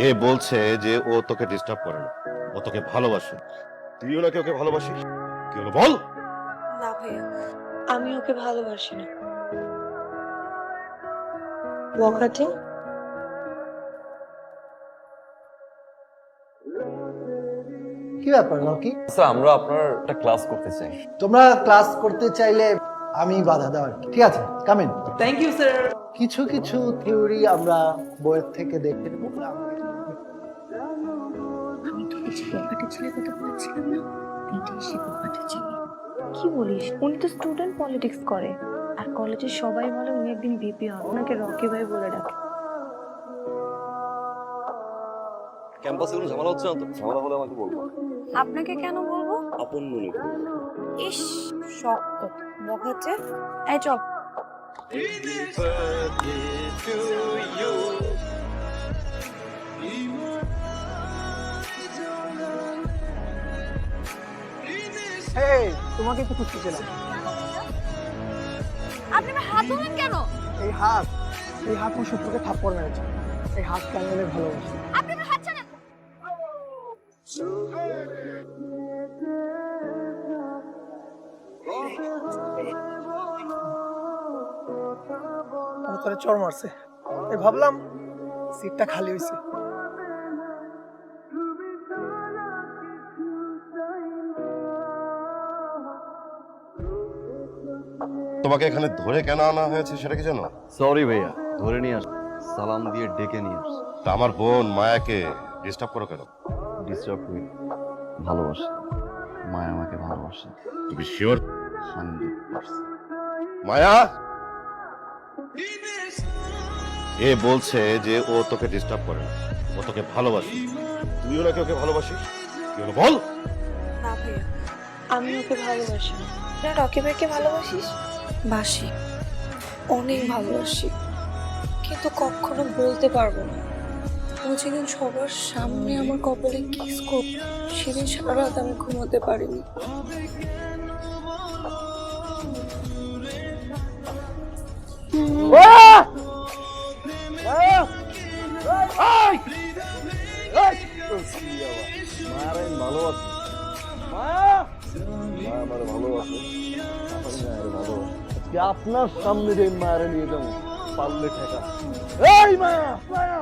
এ বলছে যে ও তোকে ডিস্টার্ব করে না, ও তোকে ভালোবাসে। তুইও নাকি ওকে ভালোবাসিস? কি হলো বল। না ভাইয়া, আমি ওকে ভালোবাসি না। বখাটে। কি ব্যাপার রকি? স্যার আমরা আপনার একটা ক্লাস করতে চাই। তোমরা ক্লাস করতে চাইলে আমি বাধা দেওয়ার কি? ঠিক আছে, কামিন। Thank you sir. কিছু কিছু থিওরি আমরা বইয়ের থেকে দেখে নেব। আমি তোকে যে বখাটে ছেলের কথা বলেছিলাম না, এটাই সে বখাটে ছেলে। কি বলিস? উনি তো স্টুডেন্ট পলিটিক্স করে, আর কলেজের সবাই বলে উনি একদিন ভিপি হবে। ওনাকে রকি ভাই বলে ডাকে। ক্যাম্পাসে কোনো ঝামেলা হচ্ছে না তো? ঝামেলা হলে আমাকে বলবো। আপনাকে কেন বলবো? আপন মনে করো। ইস, শক্ত বখাটে। এই চল। এই তোমাকে একটু খুঁজতেছিলাম। আপনি আমার হাত ধরলেন কেন? এই হাত আমার শত্রুকে থাপ্পড় মেরেছে। এই হাত কেন অনেক ভালোবাসি। আপনি আমার হাত ছাড়েন। মাথায় চড় মারছে। এই ভাবলাম সিটটা খালি হয়েছে। তোমাকে এখানে ধরে কেন আনা হয়েছে সেটা কি জানো? সরি ভাইয়া, ধরে নিয়ে আস, সালাম দিয়ে ডেকে নিয়ে আস। তা আমার বোন মায়াকে ডিস্টার্ব করো কেন? ডিস্টার্ব করি, ভালোবাসে। মায়া আমাকে ভালোবাসে। তুমি শিওর? 100%। মায়া, এ বলছে যে ও তোকে ডিস্টার্ব করে না, ও তোকে ভালোবাসে। তুইও নাকি ওকে ভালোবাসিস? কি হলো বল। না ভাইয়া, আমি ওকে ভালোবাসি না। না, রকি ভাইকে ভালোবাসিস? বাসি, অনেক ভালোবাসি, কিন্তু কখনো বলতে পারবো না। ও যেদিন সবার সামনে আমার কপালে কিস করত, সেদিন সারা রাত আমি ঘুমোতে পারিনি। মায়ার আমি ভালোবাসি। মায়া আমার ভালোবাসে। আমি মায়ের ভালোবাসি। আজকে আপনার সামনে যে মায়ের নিয়ে যাবো, পারলে ঠেকা। এই মায়া, মায়া।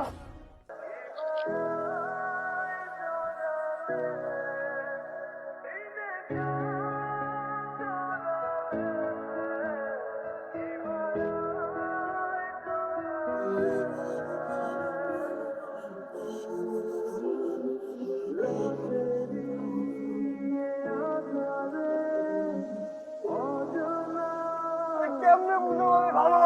কেমনে বুঝো আমি ভালো